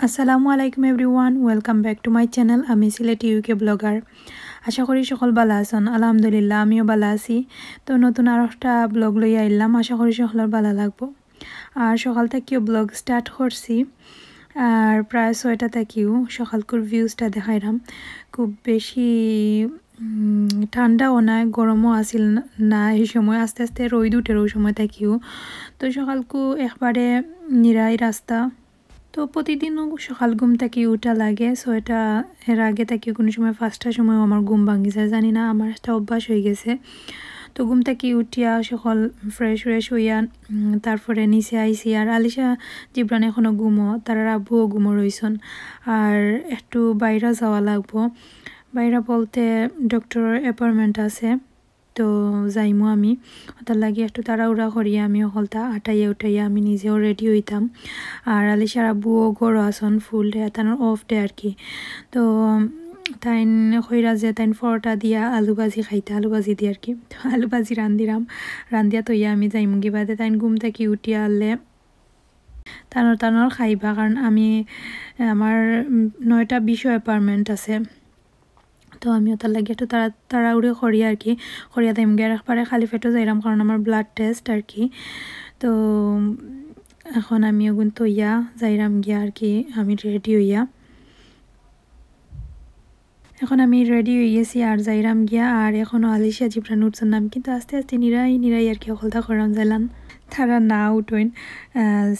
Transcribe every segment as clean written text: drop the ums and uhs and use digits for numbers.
আসসালামু আলাইকুম everyone, welcome back to my channel. আমি সিলেটি ইউকে ব্লগার। আশা করি সকল ভালো আছেন। আলহামদুলিল্লাহ আমিও ভালো আছি। তো নতুন আর একটা ব্লগ লইয়া আইলাম, আশা করি সকলের ভালো লাগবো। আর সকাল থেকেও ব্লগ স্টার্ট করছি, আর প্রায় 6টা থেকেও সকালকুর ভিউজটা দেখাইলাম। খুব বেশি ঠান্ডাও নাই, গরমও আসিল না এই সময়, আস্তে আস্তে রোদ উঠের ওই সময় থেকেও। তো সকালকু একবারে নিরাই রাস্তা। তো প্রতিদিনও সকাল ঘুম থেকে উঠা লাগে, সো এটা এর আগে থেকে কোনো সময় 5টার সময় আমার ঘুম ভাঙি যায়, জানি না, আমার একটা অভ্যাস হয়ে গেছে। তো ঘুম থেকে উঠিয়া সকাল ফ্রেশ হইয়া তারপরে নিচে আইসি। আর আলিশা জিব্রান এখনও ঘুমো, তার আব্বুও ঘুমো রইছন। আর একটু বাইরে যাওয়া লাগবো, বাইরে বলতে ডক্টরের অ্যাপয়েন্টমেন্ট আছে, তো যাইমু আমি। তার লাগে একটু তাড়াহুড়া করিয়া আমি হলতা আটাইয়া উঠাইয়া আমি নিজেও রেডি হইতাম। আর আলিশার আব্বুও গরো আসন ফুল ডে, তার অফ ডে আর কি। তো তাইন কইরা যে তাইন পরোটা দিয়া আলু ভাজি খাইতে, আলু ভাজি দিয়ে আর কি। তো আলু ভাজি রান্ধিয়া তৈয়া আমি যাইমু গিবাদে। তাইন ঘুম থেকে উঠিয়া আনলে টানোর খাইবা, কারণ আমার 9টা 20 অ্যাপয়েন্টমেন্ট আছে। তো আমি ওটার লাগে একটু তাড়াহুড়ি করি আর কি, করিয়া দাম গিয়ে একবারে খালি পেটও যাইলাম, কারণ আমার ব্লাড টেস্ট আর কি। তো এখন আমি ওগুন তৈয়া যাইরাম গিয়া আর কি, আমি রেডি হইয়া। এখন আমি রেডি হয়ে গেছি আর যাইরাম গিয়া। আর এখনও আলিশা জিব্রান উঠছেন না, আমি কিন্তু আস্তে আস্তে নিরাই আর কি হলতা করাম যাইলাম। তারা না উঠইন,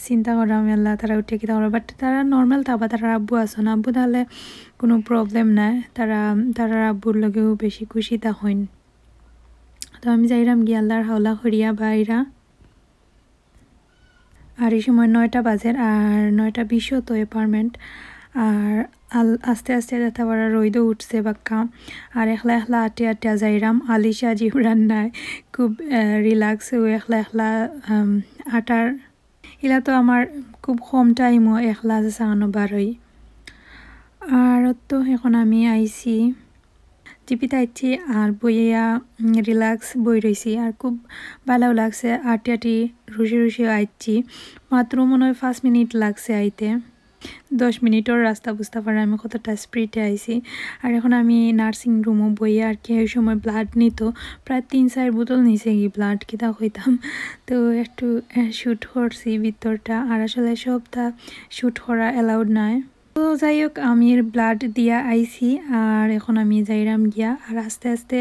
চিন্তা করাম আল্লাহ তারা উঠে কি তারা, বাট তারা নর্মাল থাকবা। তারা আব্বু আসন, আব্বু তাহলে কোনো প্রবলেম নাই, তারা আব্বুর লগেও বেশি খুশি তা হইন। তো আমি যাইরাম গিয়া আল্লাহর হাওলা করিয়া বাইরা। আর এই সময় 9টা বাজে, আর 9টা 20 তো অ্যাপার্টমেন্ট। আর আস্তে আস্তে যেতে পারা রইদও উঠছে বাক্কা। আর একলা আটে যাইরাম, আলিশা জিব্রান নাই, খুব রিল্যাক্স একলা আটার এলা। তো আমার খুব কম টাইমও একলা চাগানো বারই। আর তো এখন আমি আইছি জিপিতে আইছি আর বইয়া রিল্যাক্স বই রয়েছি, আর খুব ভালো লাগছে। আটি রুশি আইছি, মাত্র মনে হয় 5 মিনিট লাগছে আইতে। 10 মিনিটের রাস্তা বুঝতে পারে আমি কতটা স্পিডে আইছি। আর এখন আমি নার্সিং রুমও বইয়া আর কি। ওই সময় ব্লাড নিত, প্রায় 3-4 বোতল নিচে গিয়ে ব্লাড কিতা হইতাম। তো একটু শ্যুট করছি ভিতরটা, আর আসলে সবটা শ্যুট করা অ্যালাউড নয়। তো যাই হোক, আমি ব্লাড দিয়া আইছি। আর এখন আমি যাইরাম গিয়া আর আস্তে আস্তে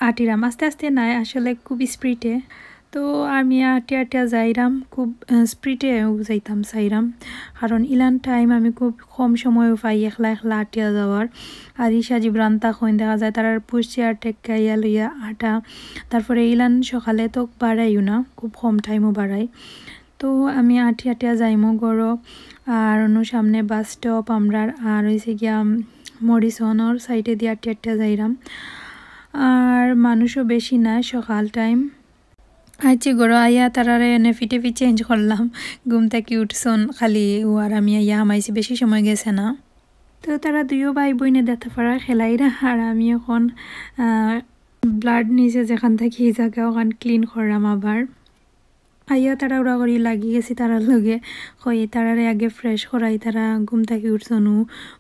আটিরাম, আস্তে নাই আসলে খুব স্পিডে। তো আমি আটিয়া যাইরাম, খুব স্পিডে যাইতাম চাইরাম, কারণ ইলান টাইম আমি খুব কম সময় পাই একলা আটিয়া যাওয়ার। আর ইশা জিব্রান তখন দেখা যায় তার পুশ চেয়ার টেক্কাইয়া লইয়া আটা। তারপরে ইলান সকালে তো বাড়াইও না, খুব কম টাইমও বাড়াই। তো আমি আটিয়া যাইমো গড়ো। আর অন্য সামনে বাস স্টপ আমরার, আর হয়েছে গিয়া মরিসনের সাইডে দিয়ে আটিয়া যাইরাম। আর মানুষও বেশি নাই, সকাল টাইম আইছি গড়ো। আইয়া তারারে এনে ফিটেফি চেঞ্জ করলাম, ঘুম থেকে উঠছন খালি ও আর আমি আইয়া হামাইছি, বেশি সময় গেছে না। তো তারা দুইও ভাই বোনে দেখতে পারা খেলাইরা। আর আমি এখন ব্লাড নিচে যেখান থেকে এই জায়গা ওখান ক্লিন করলাম আবার। আইয়া তারা ওরা করি লাগি গেছি তারার লগে, কই তারারে আগে ফ্রেশ করাই। তারা ঘুম থেকে উঠছনু,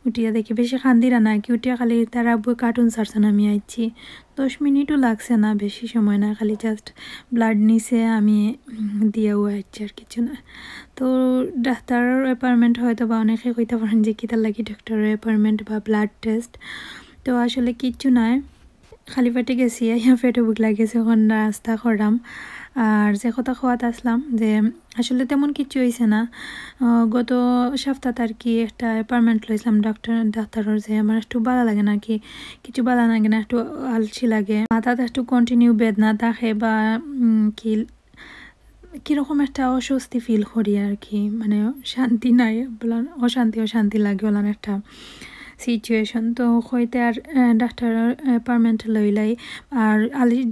উঠিয়া দেখি বেশি খান্দিরা না কি, উঠিয়া খালি তারা বই কার্টুন ছাড়ছেন। আমি আইছি 10 মিনিটও লাগছে না, বেশি সময় না, খালি জাস্ট ব্লাড নিচে আমি দিয়েও আইছি, আর কিছু না। তো ডাক্তারের অ্যাপয়েন্টমেন্ট হয়তো বা অনেকে কইতে পারেন যে কিতার লাগি ডক্টরের অ্যাপয়েন্টমেন্ট বা ব্লাড টেস্ট। তো আসলে কিচ্ছু নাই, খালি পেটে গেছি, আইয়া পেটে বুক লাগেছে, ওখান রাস্তা করাম। আর যে কথা খাওয়াতে আসলাম যে আসলে তেমন কিছু হয়েছে না। গত সপ্তাহ আর কি একটা অ্যাপয়েন্টমেন্ট লইছিলাম ডাক্তারের, যে আমার একটু ভালো লাগে না কি, কিছু ভালো লাগে না, একটু আলসি লাগে, মাথাতে একটু কন্টিনিউ বেদনা থাকে, বা কীরকম একটা অস্বস্তি ফিল করি আর কি, মানে শান্তি নাই, অশান্তি লাগে বলান একটা সিচুয়েশন। তো হইতে আর ডাক্তারের অ্যাপয়েন্টমেন্ট লইলাই। আর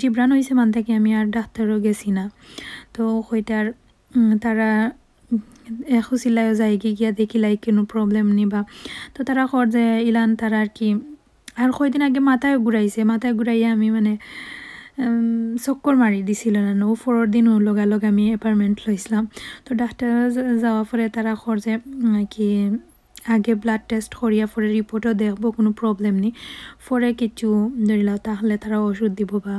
জিব্রান হয়েছে মান থেকে আমি আর ডাক্তারও গেছি না। তো হইতে আর তারা খুশিলাইও যাই গিয়া দেখিলাই কোনো প্রবলেম নিবা। তো তারা কর যে ইলান তারা আর কি। আর কয়দিন আগে মাথায় ঘুরাইয়া আমি মানে চক্কর মারি দিছিল না, 4 দিন লগালগ আমি অ্যাপয়েন্টমেন্ট লইছিলাম। তো ডাক্তার যাওয়ার পরে তারা কর যে কি আগে ব্লাড টেস্ট করিয়া পরে রিপোর্টও দেখবো কোনো প্রবলেম নেই পরে কিছু ধরিলাও তাহলে তারা ওষুধ দিব বা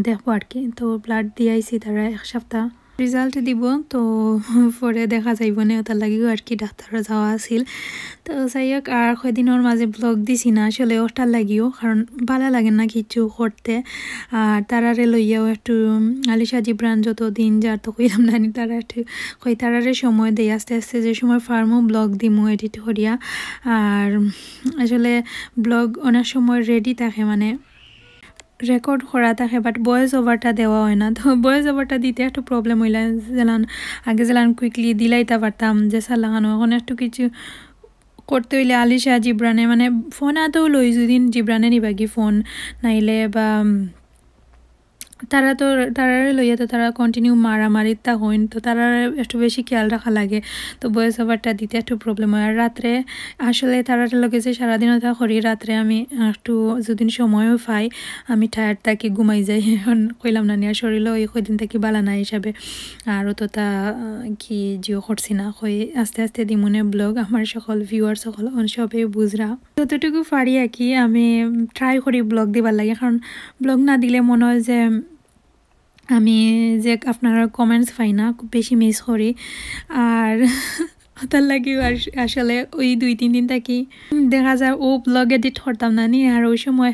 দেখবো আর কি তো ব্লাড দিয়াইছি তারা এক সপ্তাহ রেজাল্ট দিব তো পরে দেখা যাইব না তার লাগিও আর কি ডাক্তারও যাওয়া আছিল তো যাই হোক আর কয়দিনের মাঝে ব্লগ দিছি না আসলে ওটার লাগিও কারণ ভালো লাগে না কিছু করতে আর তারারে লইয়াও একটু আলিশা জিব্রান যত দিন যার তো কইলাম না তারা একটু কই তারারে সময় দেয় আস্তে আস্তে যে সময় ফার্মও ব্লগ দিমু এডিট করিয়া আর আসলে ব্লগ অনেক সময় রেডি থাকে মানে রেকর্ড করা থাকে বাট ভয়েস ওভারটা দেওয়া হয় না তো ভয়েস ওভারটা দিতে একটু প্রবলেম হইলে যেলান আগে যেলান কুইকলি দিলাইতে পারতাম যে সার লাগানো এখন একটু কিছু করতে হইলে আলিশা জিব্রানে মানে ফোন আতেও লই যদিন জিব্রানে নিবাগি ফোন নাইলে বা তারারে লইয়া তো তারা কন্টিনিউ মারামারিতা হইন তো তারা একটু বেশি খেয়াল রাখা লাগে তো ভয়েস ওভারটা দিতে একটু প্রবলেম হয় আর রাত্রে আসলে তারারে লগে যে সারাদিনও তা করি রাত্রে আমি একটু যদিন সময়ও পাই আমি টায়ার্ড থাকি ঘুমাই যাই এখন কইলাম না নিয়ে শরীরও এই কদিন থাকি বালা না হিসাবে আর তো তা কি জিও করছি না কই আস্তে আস্তে দিমুনে ব্লগ আমার সকল ভিউয়ার সকল সবে বুঝরা যতটুকু পারি আর কি আমি ট্রাই করি ব্লগ দিবার লাগে কারণ ব্লগ না দিলে মনে হয় যে আমি যে আপনারা কমেন্টস পাই না খুব বেশি মিস করি আর তার লাগে আসলে ওই 2-3 দিন থাকি দেখা যায় ও ব্লগ এডিট করতাম না নি আর ওই সময়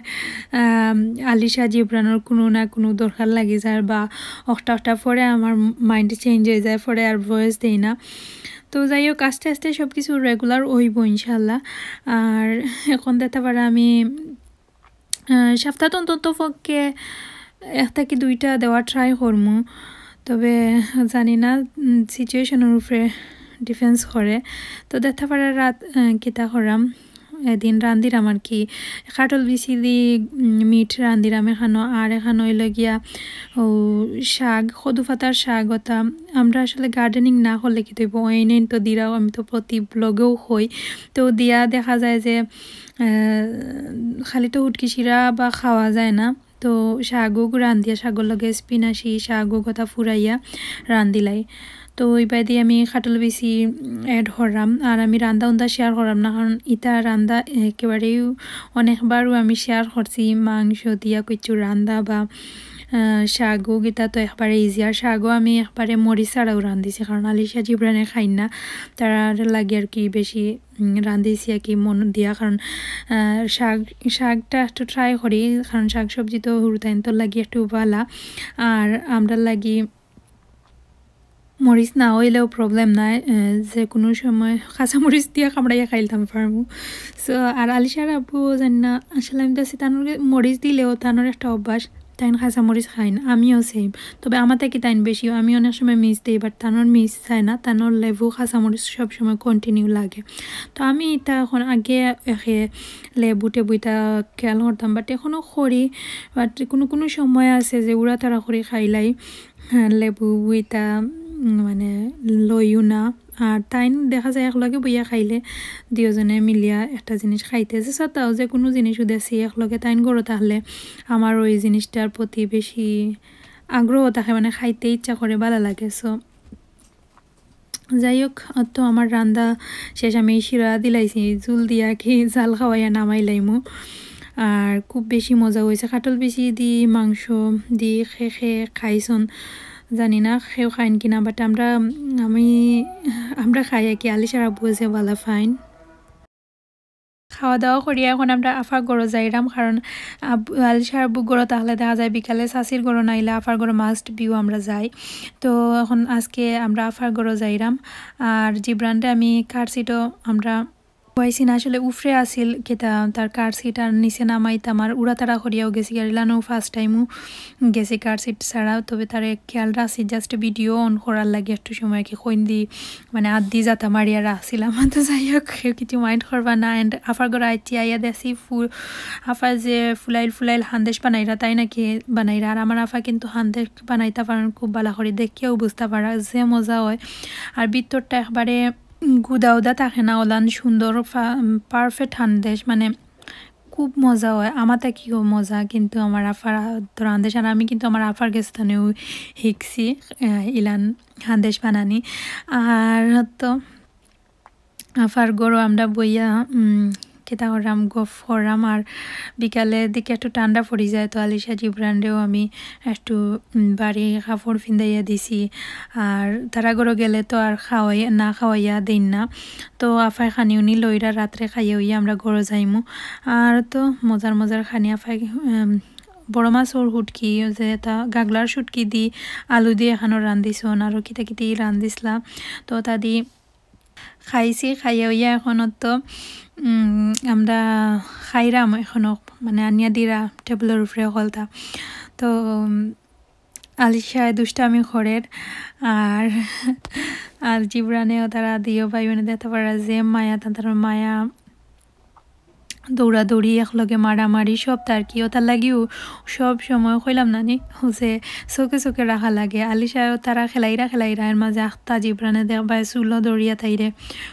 আলিশা জিব্রানোর কোনো না কোনো দরকার লাগে যায় বা একটা পরে আমার মাইন্ড চেঞ্জ হয়ে যায় পরে আর ভয়েস দেই না তো যাই হোক আস্তে আস্তে সব কিছু রেগুলার হইব ইনশাল্লাহ আর এখন দেখতে পারে আমি সপ্তাহ অন্তত পক্ষে একটা কি 2টা দেওয়া ট্রাই করমু তবে জানি না সিচুয়েশনের উপরে ডিফেন্স করে তো দেখতে পারে রাত কিতা করাম এদিন রান্দিরাম আর কি কাটল বিচি দি মিট রান্দিরাম এখানো আর এখানো হইল গিয়া ও শাক সদু পাতার শাক ওটা আমরা আসলে গার্ডেনিং না করলে কি তৈব এনে তো দিরাও আমি তো প্রতি ব্লগেও হই তো দিয়া দেখা যায় যে খালি তো উটকি শিরা বা খাওয়া যায় না তো শাগও রান্ধিয়া শাগর লগে স্পিনাশি শাগও কথা ফুরাইয়া রান্দিলাই তো ওইবার দিয়ে আমি খাটল বেশি অ্যাড করলাম আর আমি রান্দা উন্দা শেয়ার করলাম না কারণ ইটা রান্দা একেবারেই অনেকবারও আমি শেয়ার করছি মাংস দিয়া কিছু রান্দা বা শাগও গীতা তো একবারে ইজি আর শাগও আমি একবারে মরিচ ছাড়াও রান্ধিছি কারণ আলিশা জিব্রানে খাই না তারা লাগে আর কি বেশি রান্ধিছি আর কি মন দিয়া কারণ শাকটা একটু ট্রাই করি কারণ শাক সবজি তো হুরুতাইন তো লাগি একটু ভালা আর আমরা লাগি মরিচ না হইলেও প্রবলেম নাই যে কোনো সময় কাঁচা মরিচ দিয়ে কামড়াইয়া খাইলাম পারবো সো আর আলিশার আব্বু জানি না আসলে আমি দেখছি তানোর মরিচ দিলেও তানোর একটা অভ্যাস তাইন কাঁচা মরিচ খাই না আমিও সেম তবে আমার থেকে তাইন বেশিও আমি অনেক সময় মিস দিই বাট তানোর মিস চাই না তানোর লেবু কাঁচা মরিচ সবসময় কন্টিনিউ লাগে তো আমি এটা এখন আগে লেবু টেবু এটা খেয়াল করতাম বাট এখনও করি বাট কোনো সময় আছে যে উড়া তারা করে খাইলাই লেবু এটা মানে লইও না আর তাইন দেখা যায় একলগে বইয়া খাইলে দুজনে মিলিয়া একটা জিনিস খাইতেছে তাও যে কোনো জিনিসও দেখছি একলগে তাইন গড়ো তাহলে আমার ওই জিনিসটার প্রতি বেশি আগ্রহ থাকে মানে খাইতে ইচ্ছা করে ভালো লাগে সো যাই হোক তো আমার রান্দা শেষ আমি শিরা দিলাইছি জুল দিয়া কি জাল খাওয়াইয়া নামাইলাইমু আর খুব বেশি মজা হয়েছে কাটল বেশি দি মাংস দি খে খাইছন জানি না খেও খাইন কিনা বাট আমরা খাই আর কি আলিশার আব্বু আছে ভালো ফাইন খাওয়া দাওয়া করি এখন আমরা আফার গড়ো যাইরাম কারণ আলিশার আব্বু গড়ো তাহলে দেখা যায় বিকালে শাশির গড়ো নাইলে আফার গড়ো মাস্ট বিউ আমরা যাই তো এখন আজকে আমরা আফার গড়ো যাইরাম আর জিব্রানটা আমি কার সিটও আমরা হয়েছি না আসলে উফরে আসিল কেতা তার কার সিট আর নিচে নামাইতাম আর উড়াতাড়া করিয়াও গেছি আর ইলানো ফার্স্ট টাইমও গেছি কার সিট ছাড়া তবে তার খেয়াল রাখছি জাস্ট ভিডিও অন করার লাগে একটু সময় কি কইন দি মানে আদি যাতা মারিয়া রাখছিলাম তো যাই হোক কিছু মাইন্ড করবা না অ্যান্ড আফার গড়া আইটি আইয়া দেখছি আফা যে ফুলাইল হান্দেশ বানাইরা তাই নাকি বানাইরা আর আমার আফা কিন্তু হান্দেশ বানাইতে পারেন খুব ভালো করে দেখেও বুঝতে পারা যে মজা হয় আর ভিতরটা একবারে গুদা থাকে না ওলান সুন্দর পারফেক্ট হান্দেশ মানে খুব মজা হয় আমার কিও মজা কিন্তু আমার আফার হান্দেশ আর আমি কিন্তু আমার আফার স্থানেও শিখছি ইলান হান্দেশ বানানি আর তো আফার গরো আমরা বইয়া কেতা করাম গফ করাম আর বিকালের দিকে একটু ঠান্ডা পড়ে যায় তো আলিশা জিব্রানরেও আমি একটু বাড়ি কাপড় ফিন্দাইয়া দিছি আর তারা গরো গেলে তো আর খাওয়াইয়া দিন না তো আফাই খানি উনি লইরা রাত্রে খাইয়া হইয়া আমরা গরো যাইমু আর তো মজার খানি আফাই বড় মাছর হুটকি যে তা গাগলার শুটকি দি আলু দিয়ে এখানো রান্ধিছন আর কিতা রান্ধিছিলাম তো তা দি খাইছি খাইয়া হইয়া এখনো তো আমরা খাইরাম এখনো মানে আনিয়া দিরা টেবিলের উপরে হলতা তো আলিশায় দুষ্টামি খরের আর জিব্রানেও তারা দিও ভাই মানে দেখতে পারা যে মায়া তার মায়া দৌড়াদৌড়ি একলগে মারামারি সব তার কি ওটার লাগিও সব সময় কইলাম নানি যে চোখে রাখা লাগে আলিশাও তারা খেলাইরা এর মাঝে আখতা জিব্রানে দেখবা চুলো দৌড়িয়া তাইরে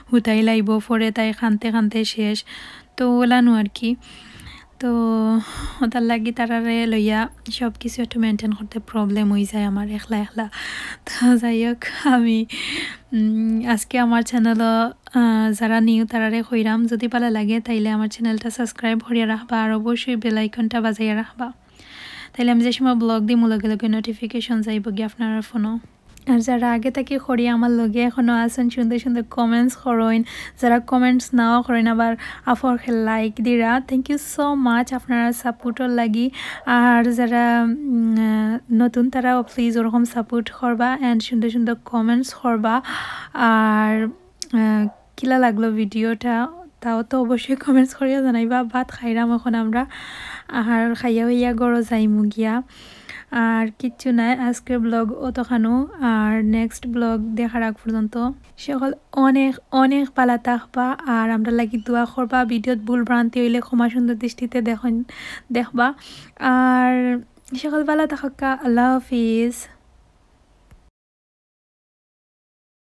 হুতাই লাইব পরে তাই খানতে শেষ তো ওলানো আর কি তো ওটার লাগি তারারে লইয়া সব কিছু একটু মেনটেন করতে প্রবলেম হয়ে যায় আমার একলা তো যাই হোক আমি আজকে আমার চ্যানেল যারা নিউ তারারে কইরাম যদি ভালো লাগে তাইলে আমার চ্যানেলটা সাবস্ক্রাইব করিয়া রাখবা আর অবশ্যই বেল আইকনটা বাজাইয়া রাখবা তাইলে আমি যে সময় ব্লগ দিই লগে নোটিফিকেশন যাইব গিয়ে আপনার ফোনও আর যারা আগে থেকে করি আমার লগে এখনো আছেন সুন্দর কমেন্টস করেন যারা কমেন্টস নাও করেন আবার আফরকে লাইক দিরা থ্যাংক ইউ সো মাচ আপনারা সাপোর্টর লাগি আর যারা নতুন তারাও প্লিজ ওরকম সাপোর্ট করবা অ্যান্ড সুন্দর কমেন্টস করবা আর কিলা লাগলো ভিডিওটা তাও তো অবশ্যই কমেন্টস করিয়া জানাইবা ভাত খাইরাম এখন আমরা আর খাইয়া হইয়া গড়ো যাইমু গিয়া আর কিচ্ছু নাই আজকের ব্লগ অতখানো আর নেক্সট ব্লগ দেখার আগ পর্যন্ত সকল অনেক পালা থাকবা আর আমরা লাগি দোয়া করবা ভিডিওত ভুল ভ্রান্তি হইলে ক্ষমা সুন্দর দৃষ্টিতে দেখবা আর সকল পালা থাকা আল্লাহ হাফিজ।